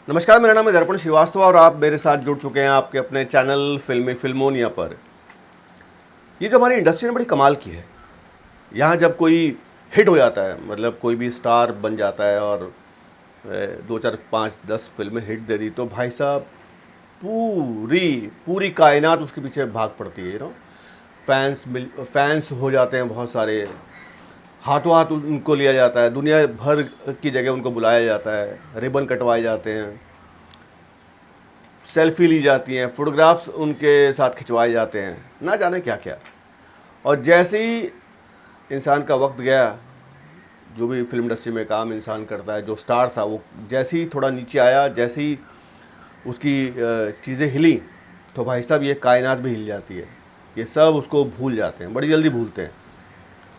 नमस्कार, मेरा नाम है दर्पण श्रीवास्तव और आप मेरे साथ जुड़ चुके हैं आपके अपने चैनल फिल्मोनिया पर। ये जो हमारी इंडस्ट्री ने बड़ी कमाल की है, यहाँ जब कोई हिट हो जाता है, मतलब कोई भी स्टार बन जाता है और 2 4 5 10 फिल्में हिट दे दी, तो भाई साहब पूरी पूरी कायनात उसके पीछे भाग पड़ती है। फैंस हो जाते हैं बहुत सारे, हाथों हाथ उनको लिया जाता है, दुनिया भर की जगह उनको बुलाया जाता है, रिबन कटवाए जाते हैं, सेल्फी ली जाती हैं, फोटोग्राफ्स उनके साथ खिंचवाए जाते हैं, ना जाने क्या क्या। और जैसे ही इंसान का वक्त गया, जो भी फिल्म इंडस्ट्री में काम इंसान करता है, जो स्टार था वो जैसे ही थोड़ा नीचे आया, जैसे ही उसकी चीज़ें हिली, तो भाई साहब ये कायनात भी हिल जाती है। ये सब उसको भूल जाते हैं, बड़ी जल्दी भूलते हैं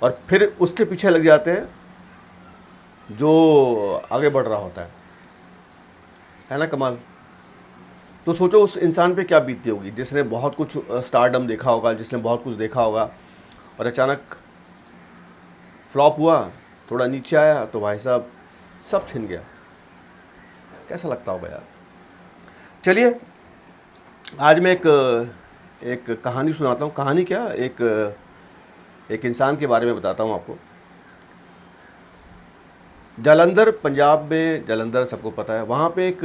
और फिर उसके पीछे लग जाते हैं जो आगे बढ़ रहा होता है ना कमाल। तो सोचो उस इंसान पे क्या बीतती होगी जिसने बहुत कुछ स्टारडम देखा होगा, जिसने बहुत कुछ देखा होगा और अचानक फ्लॉप हुआ, थोड़ा नीचे आया, तो भाई साहब सब छिन गया। कैसा लगता होगा यार। चलिए, आज मैं एक कहानी सुनाता हूँ। कहानी क्या, एक इंसान के बारे में बताता हूँ आपको। जालंधर, पंजाब में जालंधर सबको पता है, वहाँ पे एक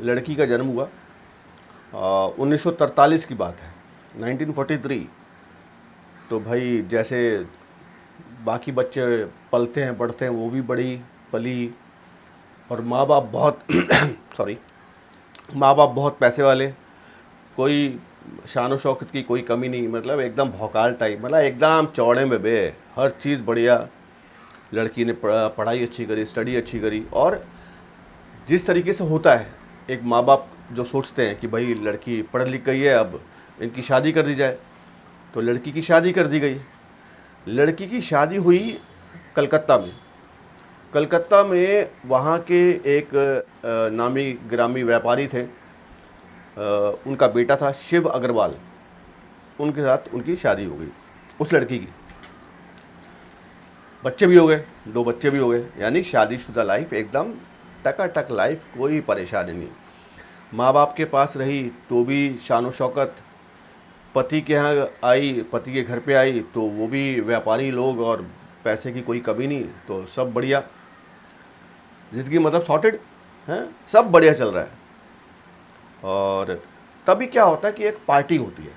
लड़की का जन्म हुआ। 1943 की बात है, 1943। तो भाई जैसे बाकी बच्चे पलते हैं बढ़ते हैं, वो भी बड़ी पली। और माँ बाप बहुत सॉरी, माँ बाप बहुत पैसे वाले, कोई शान व शौकत की कोई कमी नहीं, मतलब एकदम भौकाल टाइप, मतलब एकदम चौड़े में बे, हर चीज़ बढ़िया। लड़की ने पढ़ाई अच्छी करी, स्टडी अच्छी करी। और जिस तरीके से होता है, एक माँ बाप जो सोचते हैं कि भाई लड़की पढ़ लिख गई है, अब इनकी शादी कर दी जाए, तो लड़की की शादी कर दी गई। लड़की की शादी हुई कलकत्ता में। कलकत्ता में वहाँ के एक नामी गिरामी व्यापारी थे, उनका बेटा था शिव अग्रवाल, उनके साथ उनकी शादी हो गई उस लड़की की। बच्चे भी हो गए, 2 बच्चे भी हो गए, यानी शादीशुदा लाइफ एकदम टकाटक लाइफ, कोई परेशानी नहीं। माँ बाप के पास रही तो भी शान व शौकत, पति के यहाँ आई, पति के घर पे आई तो वो भी व्यापारी लोग और पैसे की कोई कमी नहीं, तो सब बढ़िया, ज़िंदगी मतलब सॉर्टेड है, सब बढ़िया चल रहा है। और तभी क्या होता है कि एक पार्टी होती है,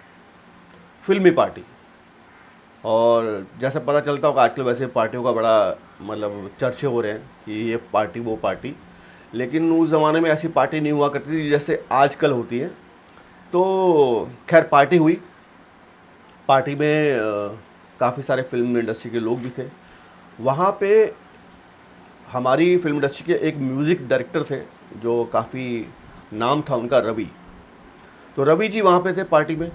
फिल्मी पार्टी। और जैसे पता चलता होगा आजकल, वैसे पार्टियों का बड़ा मतलब चर्चे हो रहे हैं कि ये पार्टी वो पार्टी, लेकिन उस ज़माने में ऐसी पार्टी नहीं हुआ करती थी जैसे आजकल होती है। तो खैर पार्टी हुई। पार्टी में काफ़ी सारे फिल्म इंडस्ट्री के लोग भी थे। वहाँ पे हमारी फिल्म इंडस्ट्री के एक म्यूज़िक डायरेक्टर थे जो काफ़ी नाम था उनका, रवि। तो रवि जी वहाँ पे थे पार्टी में।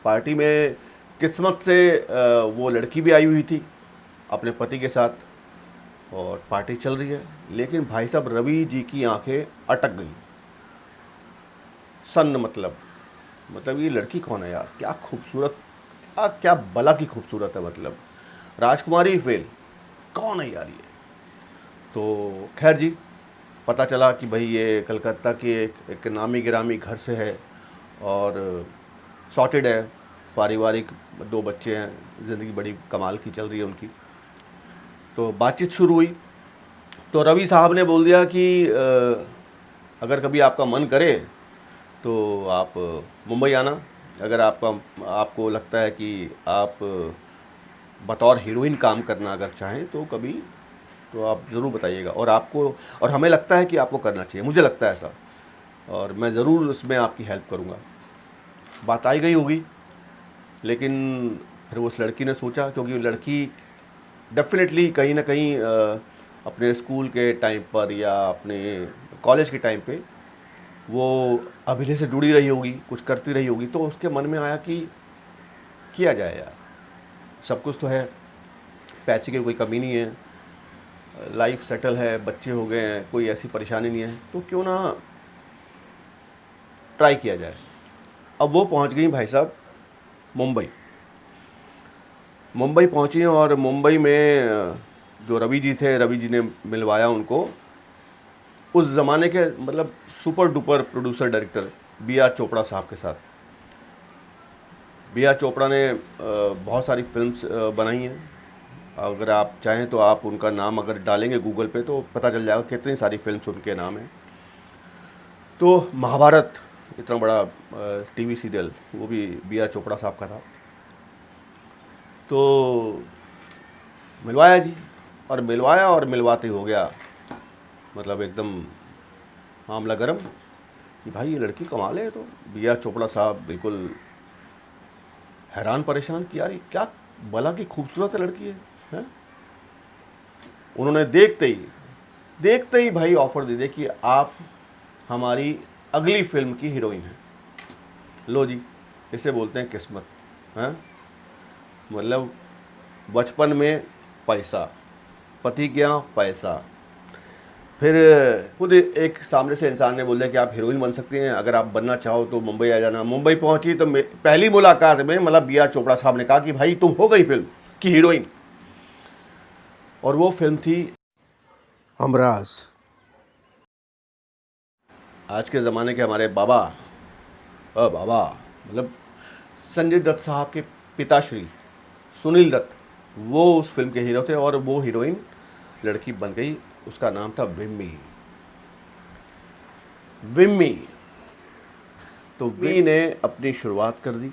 पार्टी में किस्मत से वो लड़की भी आई हुई थी अपने पति के साथ, और पार्टी चल रही है। लेकिन भाई साहब रवि जी की आंखें अटक गईं। सन्न मतलब ये लड़की कौन है यार, क्या खूबसूरत, क्या बला की खूबसूरत है, मतलब राजकुमारी फेल, कौन है यार ये। तो खैर जी, पता चला कि भाई ये कलकत्ता की एक नामी गिरामी घर से है और सॉर्टेड है, पारिवारिक, 2 बच्चे हैं, ज़िंदगी बड़ी कमाल की चल रही है उनकी। तो बातचीत शुरू हुई तो रवि साहब ने बोल दिया कि अगर कभी आपका मन करे तो आप मुंबई आना, अगर आपको लगता है कि आप बतौर हीरोइन काम करना अगर चाहें तो कभी, तो आप ज़रूर बताइएगा। और हमें लगता है कि आपको करना चाहिए, मुझे लगता है ऐसा, और मैं ज़रूर उसमें आपकी हेल्प करूँगा। बात आई गई होगी, लेकिन फिर उस लड़की ने सोचा, क्योंकि लड़की डेफिनेटली कहीं ना कहीं अपने स्कूल के टाइम पर या अपने कॉलेज के टाइम पे वो अभिनय से जुड़ी रही होगी, कुछ करती रही होगी। तो उसके मन में आया कि किया जाए यार, सब कुछ तो है, पैसे की कोई कमी नहीं है, लाइफ सेटल है, बच्चे हो गए हैं, कोई ऐसी परेशानी नहीं है, तो क्यों ना ट्राई किया जाए। अब वो पहुंच गई भाई साहब मुंबई। मुंबई पहुंची और मुंबई में जो रवि जी थे, रवि जी ने मिलवाया उनको उस ज़माने के मतलब super duper producer director B R Chopra साहब के साथ। बी आर चोपड़ा ने बहुत सारी फिल्म्स बनाई हैं। अगर आप चाहें तो आप उनका नाम अगर डालेंगे गूगल पे तो पता चल जाएगा कितनी सारी फिल्म्स उनके नाम हैं। तो महाभारत इतना बड़ा टीवी सीरियल वो भी बी आर चोपड़ा साहब का था। तो मिलवाया जी, और मिलवाया और मिलवाते हो गया मतलब एकदम मामला गर्म कि भाई ये लड़की कमाल है। तो बी आर चोपड़ा साहब बिल्कुल हैरान परेशान कि यार ये क्या भला की खूबसूरत लड़की है? उन्होंने देखते ही भाई ऑफर दे दिया कि आप हमारी अगली फिल्म की हीरोइन हैं। लो जी, इसे बोलते हैं किस्मत। हैं मतलब बचपन में पैसा, पति क्या पैसा, फिर खुद एक सामने से इंसान ने बोला कि आप हीरोइन बन सकती हैं, अगर आप बनना चाहो तो मुंबई आ जाना। मुंबई पहुंची तो पहली मुलाकात में मतलब बी आर चोपड़ा साहब ने कहा कि भाई तुम हो गई फिल्म की हीरोइन। और वो फिल्म थी हमराज। आज के ज़माने के हमारे बाबा मतलब संजय दत्त साहब के पिताश्री सुनील दत्त, वो उस फिल्म के हीरो थे और वो हीरोइन लड़की बन गई, उसका नाम था विम्मी। तो वी ने अपनी शुरुआत कर दी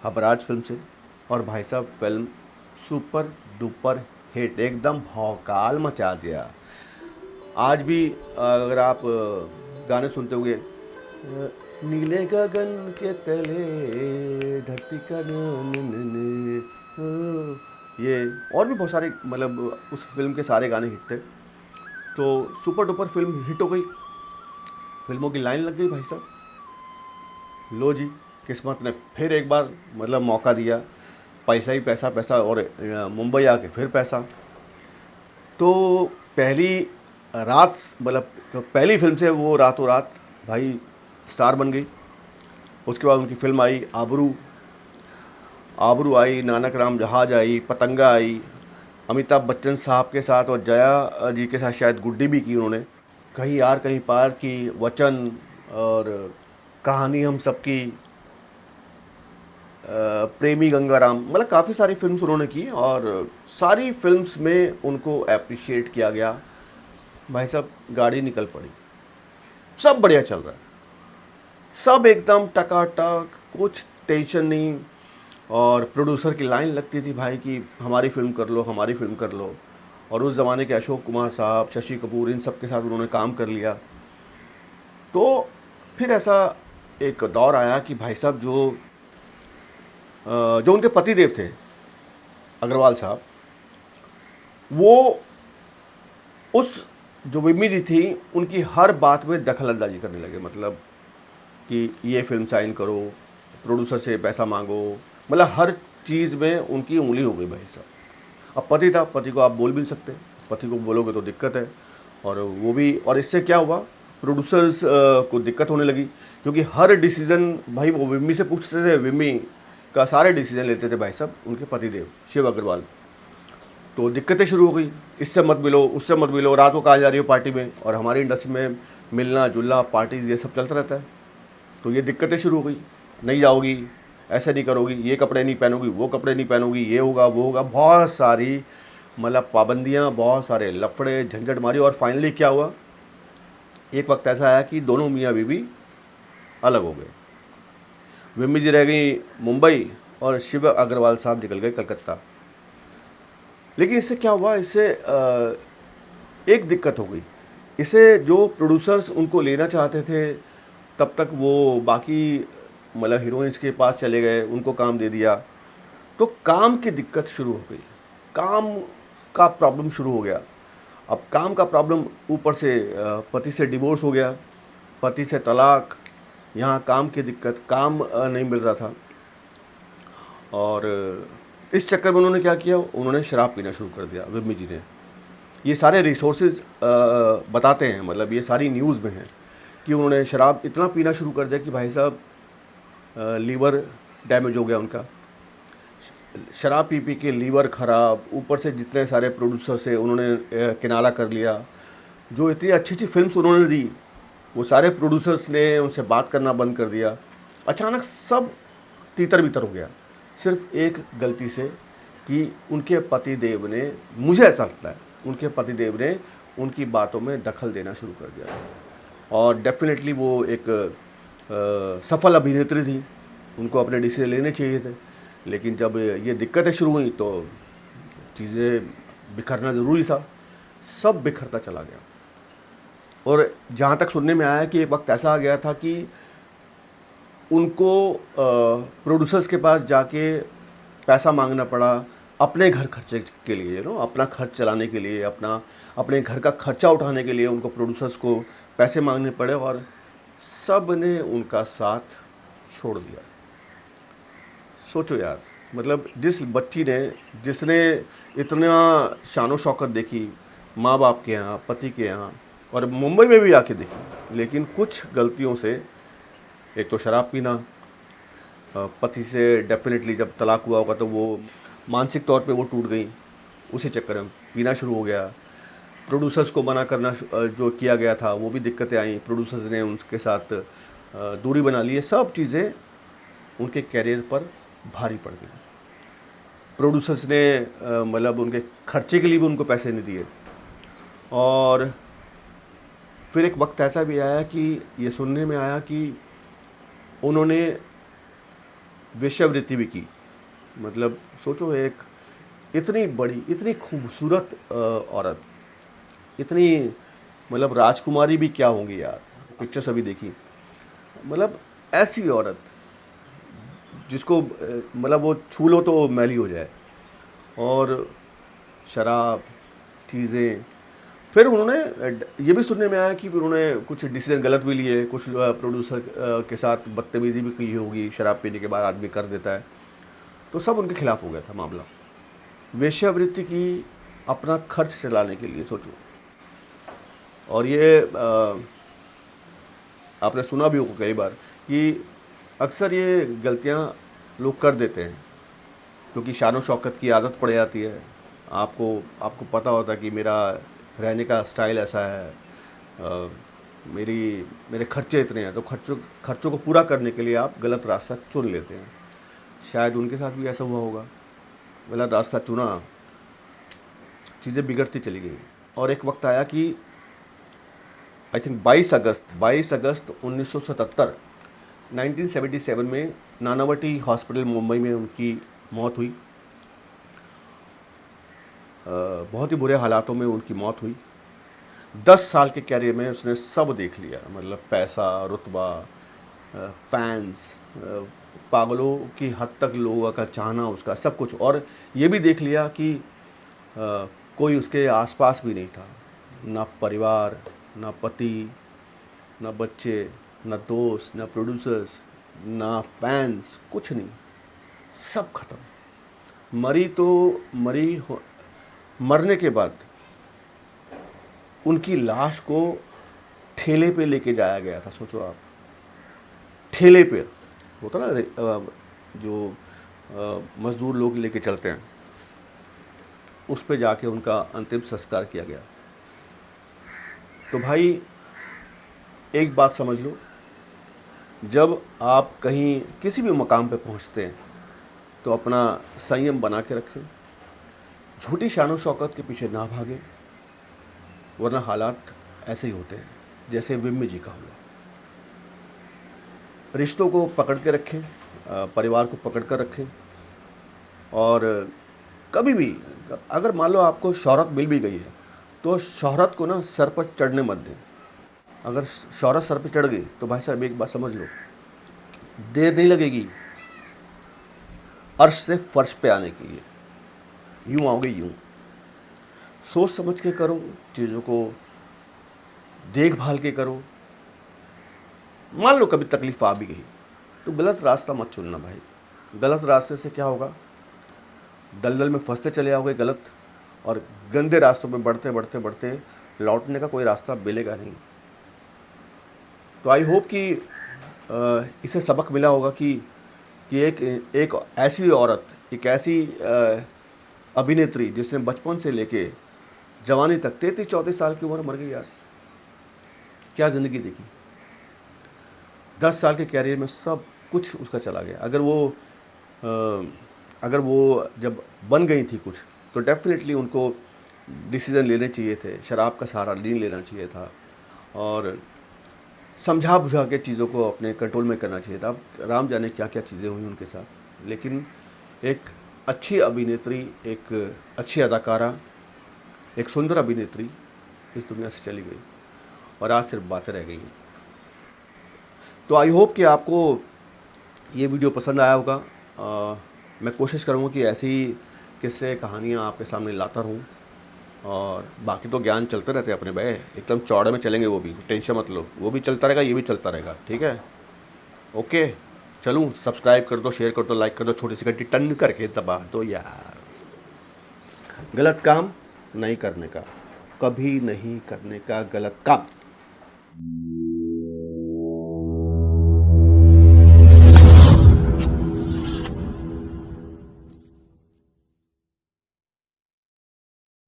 हमराज फिल्म से, और भाई साहब फिल्म सुपर डुपर हिट, एकदम भौकाल मचा दिया। आज भी अगर आप गाने सुनते होंगे, नीले गगन के तले धरती का ये और भी बहुत सारे मतलब उस फिल्म के सारे गाने हिट थे। तो सुपर डुपर फिल्म हिट हो गई, फिल्मों की लाइन लग गई भाई साहब। लो जी, किस्मत ने फिर एक बार मतलब मौका दिया, पैसा ही पैसा पैसा, और मुंबई आके फिर पैसा। तो पहली रात मतलब पहली फिल्म से वो रातों रात भाई स्टार बन गई। उसके बाद उनकी फिल्म आई आबरू आई, नानक राम जहाज आई, पतंगा आई, अमिताभ बच्चन साहब के साथ और जया जी के साथ शायद गुड्डी भी की उन्होंने, कहीं यार कहीं पार की, वचन, और कहानी हम सबकी, प्रेमी गंगाराम, मतलब काफ़ी सारी फिल्म्स उन्होंने की और सारी फिल्म्स में उनको अप्रिशिएट किया गया। भाई साहब गाड़ी निकल पड़ी, सब बढ़िया चल रहा है, सब एकदम टकाटक, कुछ टेंशन नहीं। और प्रोड्यूसर की लाइन लगती थी भाई कि हमारी फिल्म कर लो, हमारी फिल्म कर लो। और उस ज़माने के अशोक कुमार साहब, शशि कपूर, इन सब के साथ उन्होंने काम कर लिया। तो फिर ऐसा एक दौर आया कि भाई साहब जो उनके पति देव थे अग्रवाल साहब, वो उस जो विम्मी जी थी उनकी हर बात में दखल अंदाजी करने लगे। मतलब कि ये फिल्म साइन करो, प्रोड्यूसर से पैसा मांगो, मतलब हर चीज़ में उनकी उंगली हो गई भाई साहब। अब पति था, पति को आप बोल भी नहीं सकते, पति को बोलोगे तो दिक्कत है। और वो भी, और इससे क्या हुआ, प्रोड्यूसर्स को दिक्कत होने लगी, क्योंकि हर डिसीज़न भाई वो विम्मी से पूछते थे, विम्मी का सारे डिसीजन लेते थे भाई साहब उनके पतिदेव शिव अग्रवाल। तो दिक्कतें शुरू हो गई, इससे मत मिलो, उससे मत मिलो, रात को कहाँ जा रही हो पार्टी में, और हमारी इंडस्ट्री में मिलना जुलना, पार्टीज, ये सब चलता रहता है। तो ये दिक्कतें शुरू हो गई, नहीं जाओगी, ऐसे नहीं करोगी, ये कपड़े नहीं पहनोगी, वो कपड़े नहीं पहनोगी, ये होगा वो होगा, बहुत सारी मतलब पाबंदियाँ, बहुत सारे लफड़े झंझट मारी। और फाइनली क्या हुआ, एक वक्त ऐसा आया कि दोनों मियाँ बीवी अलग हो गए। विम्मी जी रह गई मुंबई और शिव अग्रवाल साहब निकल गए कलकत्ता। लेकिन इससे क्या हुआ, इससे एक दिक्कत हो गई, इसे जो प्रोड्यूसर्स उनको लेना चाहते थे तब तक वो बाकी मतलब हीरोइंस के पास चले गए, उनको काम दे दिया। तो काम की दिक्कत शुरू हो गई, काम का प्रॉब्लम शुरू हो गया। अब काम का प्रॉब्लम, ऊपर से पति से डिवोर्स हो गया, पति से तलाक, यहाँ काम की दिक्कत, काम नहीं मिल रहा था। और इस चक्कर में उन्होंने क्या किया, उन्होंने शराब पीना शुरू कर दिया विम्मी जी ने। ये सारे रिसोर्सेज बताते हैं, मतलब ये सारी न्यूज़ में है कि उन्होंने शराब इतना पीना शुरू कर दिया कि भाई साहब लीवर डैमेज हो गया उनका, शराब पी पी के लीवर ख़राब, ऊपर से जितने सारे प्रोड्यूसर से उन्होंने किनारा कर लिया। जो इतनी अच्छी अच्छी फिल्म्स उन्होंने दी, वो सारे प्रोड्यूसर्स ने उनसे बात करना बंद कर दिया। अचानक सब तीतर बितर हो गया, सिर्फ एक गलती से कि उनके पतिदेव ने, मुझे ऐसा लगता है, उनके पतिदेव ने उनकी बातों में दखल देना शुरू कर दिया। और डेफिनेटली वो एक सफल अभिनेत्री थी, उनको अपने डिसीजन लेने चाहिए थे, लेकिन जब ये दिक्कतें शुरू हुई तो चीज़ें बिखरना ज़रूरी था, सब बिखरता चला गया। और जहाँ तक सुनने में आया कि एक वक्त ऐसा आ गया था कि उनको प्रोड्यूसर्स के पास जाके पैसा मांगना पड़ा अपने घर खर्चे के लिए, अपना खर्च चलाने के लिए, अपने घर का खर्चा उठाने के लिए उनको प्रोड्यूसर्स को पैसे मांगने पड़े, और सब ने उनका साथ छोड़ दिया। सोचो यार, मतलब जिस बच्ची ने, जिसने इतना शानो शौकत देखी माँ बाप के यहाँ, पति के यहाँ, और मुंबई में भी आके देखी, लेकिन कुछ गलतियों से, एक तो शराब पीना, पति से डेफिनेटली जब तलाक हुआ होगा तो वो मानसिक तौर पे वो टूट गई, उसी चक्कर में पीना शुरू हो गया। प्रोड्यूसर्स को मना करना जो किया गया था वो भी दिक्कतें आई, प्रोड्यूसर्स ने उनके साथ दूरी बना ली है, सब चीज़ें उनके कैरियर पर भारी पड़ गई। प्रोड्यूसर्स ने मतलब उनके खर्चे के लिए भी उनको पैसे नहीं दिए। और फिर एक वक्त ऐसा भी आया कि ये सुनने में आया कि उन्होंने वेश्यावृत्ति भी की। मतलब सोचो, एक इतनी बड़ी, इतनी खूबसूरत औरत, इतनी, मतलब राजकुमारी भी क्या होंगी यार, पिक्चर्स अभी देखी, मतलब ऐसी औरत जिसको मतलब वो छू लो तो मैली हो जाए, और शराब, चीज़ें। फिर उन्होंने, ये भी सुनने में आया कि फिर उन्होंने कुछ डिसीजन गलत भी लिए, कुछ प्रोड्यूसर के साथ बदतमीज़ी भी की होगी, शराब पीने के बाद आदमी कर देता है, तो सब उनके खिलाफ हो गया था मामला। वेश्यावृत्ति की अपना खर्च चलाने के लिए, सोचो। और ये आपने सुना भी होगा कई बार कि अक्सर ये गलतियां लोग कर देते हैं क्योंकि शानो शौकत की आदत पड़ जाती है। आपको पता होता है कि मेरा रहने का स्टाइल ऐसा है, मेरे खर्चे इतने हैं, तो खर्चों को पूरा करने के लिए आप गलत रास्ता चुन लेते हैं। शायद उनके साथ भी ऐसा हुआ होगा, गलत रास्ता चुना, चीज़ें बिगड़ती चली गई। और एक वक्त आया कि आई थिंक 22 अगस्त 1977 में नानावटी हॉस्पिटल मुंबई में उनकी मौत हुई। बहुत ही बुरे हालातों में उनकी मौत हुई। 10 साल के कैरियर में उसने सब देख लिया, मतलब पैसा, रुतबा, फैंस, पागलों की हद तक लोगों का चाहना, उसका सब कुछ। और ये भी देख लिया कि कोई उसके आसपास भी नहीं था, ना परिवार, ना पति, ना बच्चे, ना दोस्त, ना प्रोड्यूसर्स, ना फैंस, कुछ नहीं, सब खत्म। मरने के बाद उनकी लाश को ठेले पे लेके जाया गया था। सोचो आप, ठेले पे होता ना जो मजदूर लोग लेके चलते हैं, उस पे जाके उनका अंतिम संस्कार किया गया। तो भाई एक बात समझ लो, जब आप कहीं किसी भी मकाम पे पहुंचते हैं तो अपना संयम बना के रखें, झूठी शानो शौकत के पीछे ना भागें, वरना हालात ऐसे ही होते हैं जैसे विम्मी जी का हुआ। रिश्तों को पकड़ के रखें, परिवार को पकड़ कर रखें, और कभी भी अगर मान लो आपको शोहरत मिल भी गई है तो शोहरत को ना सर पर चढ़ने मत दें। अगर शोहरत सर पर चढ़ गई तो भाई साहब एक बात समझ लो, देर नहीं लगेगी अर्श से फर्श पे आने के लिए। यूं आओगे, यूं सोच समझ के करो, चीज़ों को देखभाल के करो। मान लो कभी तकलीफ आ भी गई तो गलत रास्ता मत चुनना भाई। गलत रास्ते से क्या होगा, दलदल में फंसते चले आओगे गलत, और गंदे रास्तों पे बढ़ते बढ़ते बढ़ते लौटने का कोई रास्ता मिलेगा नहीं। तो आई होप कि इसे सबक मिला होगा कि एक ऐसी औरत, एक ऐसी अभिनेत्री जिसने बचपन से लेके जवानी तक 33-34 साल की उम्र मर गई यार। क्या ज़िंदगी देखी। 10 साल के कैरियर में सब कुछ उसका चला गया। अगर वो जब बन गई थी कुछ, तो डेफिनेटली उनको डिसीज़न लेने चाहिए थे, शराब का सहारा नहीं लेना चाहिए था और समझा बुझा के चीज़ों को अपने कंट्रोल में करना चाहिए था। अब राम जाने क्या क्या चीज़ें हुई उनके साथ, लेकिन एक अच्छी अभिनेत्री, एक अच्छी अदाकारा, एक सुंदर अभिनेत्री इस दुनिया से चली गई और आज सिर्फ बातें रह गई हैं। तो आई होप कि आपको ये वीडियो पसंद आया होगा। मैं कोशिश करूँगा कि ऐसी किस्से कहानियाँ आपके सामने लाता रहूँ और बाकी तो ज्ञान चलते रहते हैं अपने भाई, एकदम चौड़े में चलेंगे, वो भी टेंशन मत लो, वो भी चलता रहेगा, ये भी चलता रहेगा, ठीक है। ओके, चलूँ, सब्सक्राइब कर दो, शेयर कर दो, लाइक कर दो, छोटी सी घंटी टन करके दबा दो यार। गलत काम नहीं करने का, कभी नहीं करने का गलत काम।